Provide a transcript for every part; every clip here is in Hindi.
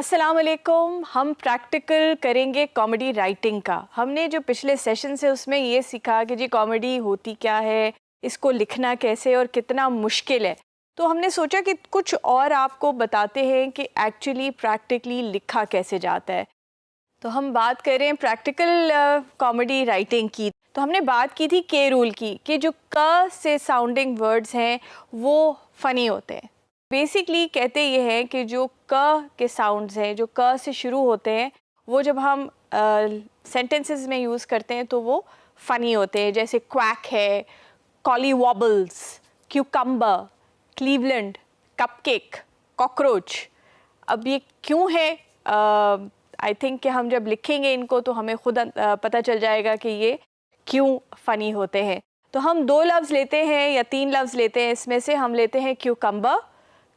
अस्सलाम वालेकुम। हम प्रैक्टिकल करेंगे कॉमेडी राइटिंग का। हमने जो पिछले सेशन से उसमें ये सीखा कि जी कॉमेडी होती क्या है, इसको लिखना कैसे और कितना मुश्किल है। तो हमने सोचा कि कुछ और आपको बताते हैं कि एक्चुअली प्रैक्टिकली लिखा कैसे जाता है। तो हम बात करें प्रैक्टिकल कॉमेडी राइटिंग की। तो हमने बात की थी के रूल की कि जो क से साउंडिंग वर्ड्स हैं वो फ़नी होते हैं। बेसिकली कहते ये हैं कि जो क के साउंड्स हैं, जो क से शुरू होते हैं, वो जब हम सेंटेंसेस में यूज़ करते हैं तो वो फ़नी होते हैं। जैसे क्वैक है, कॉलीवॉबल्स, क्यूकम्बर, क्लीवलैंड, कपकेक, कॉकरोच। अब ये क्यों है? आई थिंक कि हम जब लिखेंगे इनको तो हमें खुद पता चल जाएगा कि ये क्यों फ़नी होते हैं। तो हम 2 लफ्ज़ लेते हैं या 3 लफ्ज़ लेते हैं। इसमें से हम लेते हैं क्यूकम्बर,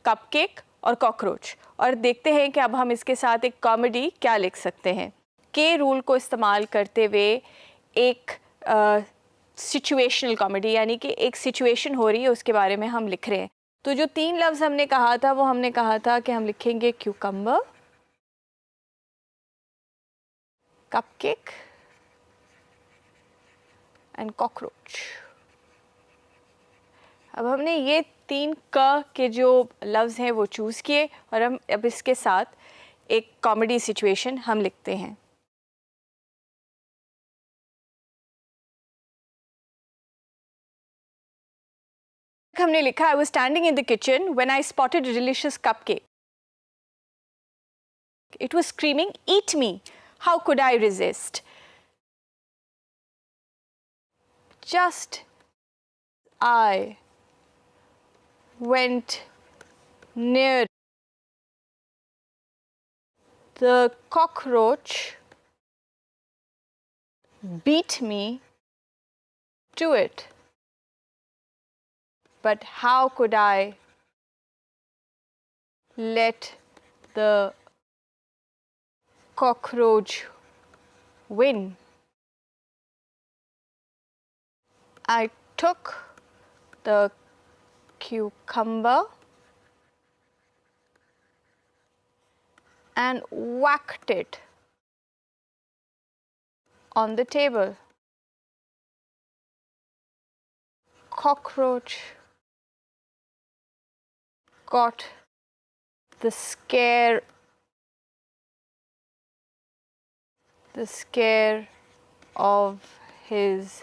कपकेक और कॉकरोच, और देखते हैं कि अब हम इसके साथ एक कॉमेडी क्या लिख सकते हैं। के रूल को इस्तेमाल करते हुए एक सिचुएशनल कॉमेडी, यानी कि एक सिचुएशन हो रही है उसके बारे में हम लिख रहे हैं। तो जो 3 लफ्ज़ हमने कहा था वो हमने कहा था कि हम लिखेंगे क्यूकम्बर, कपकेक एंड कॉकरोच। अब हमने ये 3 क के जो लफ्ज़ हैं वो चूज़ किए और हम अब इसके साथ एक कॉमेडी सिचुएशन हम लिखते हैं। हमने लिखा, I was standing in the kitchen when I spotted a delicious cupcake. It was screaming, eat me, how could I resist? Just I went near, the cockroach beat me to it. But how could I let the cockroach win? I took the cucumber and whacked it on the table. Cockroach got the scare of his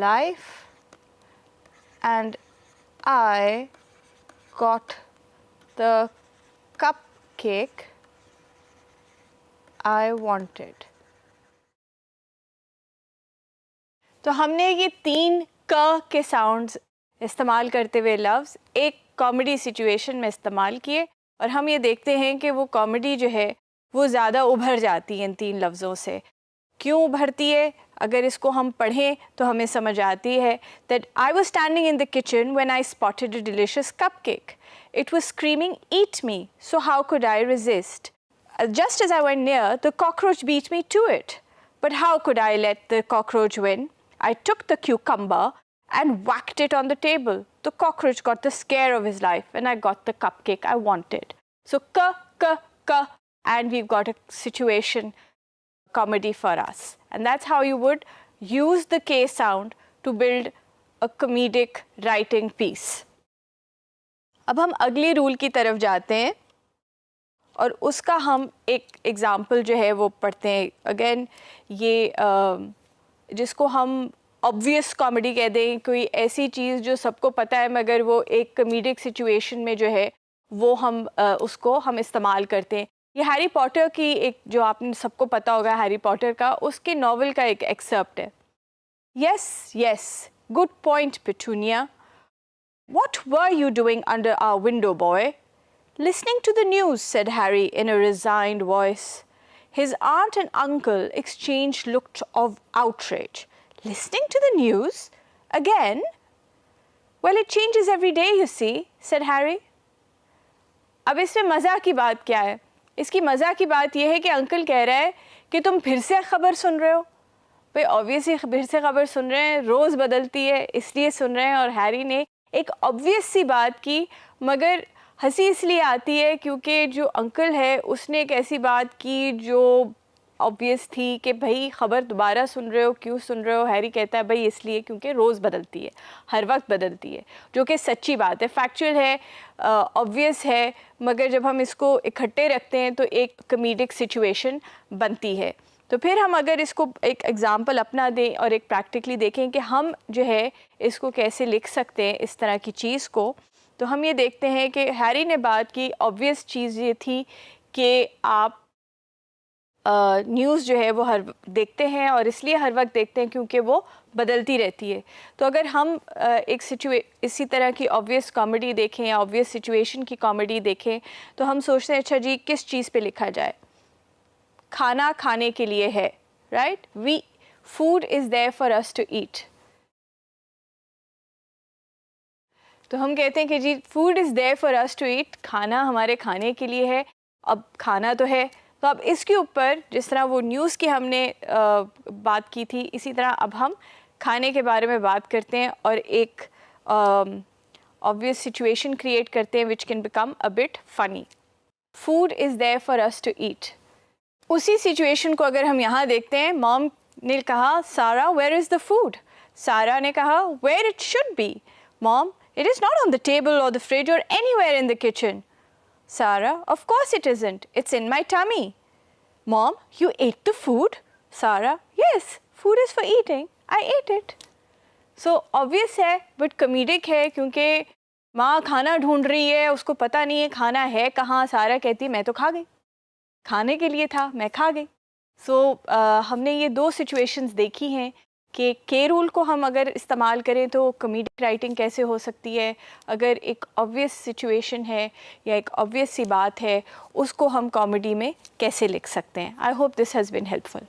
life, and I got the cupcake I wanted. तो हमने ये 3 क के साउंड्स इस्तेमाल करते हुए लफ्ज़ एक कॉमेडी सिचुएशन में इस्तेमाल किए, और हम ये देखते हैं कि वो कॉमेडी जो है वो ज़्यादा उभर जाती है इन 3 लफ्ज़ों से। क्यों उभरती है? अगर इसको हम पढ़ें तो हमें समझ आती है that I was standing in the kitchen when I spotted a delicious cupcake. It was screaming, eat me, so how could I resist? Just as I went near, the cockroach beat me to it. But how could I let the cockroach win? I took the cucumber and whacked it on the table. The cockroach got the scare of his life, and I got the cupcake I wanted. So ka, and we've got a situation comedy for us. And that's how you would use the K sound to build a comedic writing piece. अब हम अगली रूल की तरफ जाते हैं और उसका हम एक एग्ज़ाम्पल जो है वो पढ़ते हैं। अगेन ये जिसको हम ऑब्वियस कॉमेडी कह दें, कोई ऐसी चीज़ जो सबको पता है मगर वो एक कॉमेडिक सिचुएशन में जो है वो हम उसको हम इस्तेमाल करते हैं। ये हैरी पॉटर की एक, जो आपने सबको पता होगा हैरी पॉटर का, उसके नॉवल का एक एक्सर्प्ट है। Yes, good point petunia. What were you doing under our window, boy? Listening to the news, said Harry in a resigned voice. His aunt and uncle exchanged looks of outrage. Listening to the news? Again? Well, it changes every day, you see, said Harry. अब इसमें मज़ा की बात क्या है? इसकी मज़ा की बात यह है कि अंकल कह रहा है कि तुम फिर से ख़बर सुन रहे हो। भाई ऑब्वियसली फिर से ख़बर सुन रहे हैं, रोज़ बदलती है इसलिए सुन रहे हैं। और हैरी ने एक ऑब्वियस सी बात की, मगर हंसी इसलिए आती है क्योंकि जो अंकल है उसने एक ऐसी बात की जो ऑब्वियस थी कि भाई ख़बर दोबारा सुन रहे हो, क्यों सुन रहे हो? हैरी कहता है भाई इसलिए क्योंकि रोज़ बदलती है, हर वक्त बदलती है, जो कि सच्ची बात है, फैक्चुअल है, ऑब्वियस है, मगर जब हम इसको इकट्ठे रखते हैं तो एक कॉमेडिक सिचुएशन बनती है। तो फिर हम अगर इसको एक एग्ज़ाम्पल अपना दें और एक प्रैक्टिकली देखें कि हम जो है इसको कैसे लिख सकते हैं इस तरह की चीज़ को, तो हम ये देखते हैं कि हैरी ने बात की, ऑब्वियस चीज़ ये थी कि आप न्यूज़ जो है वो हर देखते हैं, और इसलिए हर वक्त देखते हैं क्योंकि वो बदलती रहती है। तो अगर हम इसी तरह की ऑब्वियस कॉमेडी देखें या ऑब्वियस सिचुएशन की कॉमेडी देखें, तो हम सोचते हैं अच्छा जी किस चीज़ पे लिखा जाए? खाना खाने के लिए है, right? Food is there for us to eat. तो हम कहते हैं कि जी food is there for us to eat, खाना हमारे खाने के लिए है। अब खाना तो है, तो अब इसके ऊपर जिस तरह वो न्यूज़ की हमने बात की थी, इसी तरह अब हम खाने के बारे में बात करते हैं और एक ऑब्वियस सिचुएशन क्रिएट करते हैं which can become a bit funny. Food is there for us to eat. उसी सिचुएशन को अगर हम यहाँ देखते हैं, मॉम ने कहा सारा where is the food? Sara ने कहा where it should be. Mom, it is not on the table or the fridge or anywhere in the kitchen. Sarah, of course it isn't. It's in my tummy. Mom, you ate the food? Sarah, yes, food is for eating. I ate it. So obvious है but comedic है क्योंकि माँ खाना ढूंढ रही है, उसको पता नहीं है खाना है कहाँ। सारा कहती है मैं तो खा गई, खाने के लिए था, मैं खा गई। हमने ये दो सिचुएशंस देखी हैं कि के रूल को हम अगर इस्तेमाल करें तो कॉमेडिक राइटिंग कैसे हो सकती है। अगर एक ऑब्वियस सिचुएशन है या एक ऑब्वियस सी बात है, उसको हम कॉमेडी में कैसे लिख सकते हैं। I hope this has been helpful.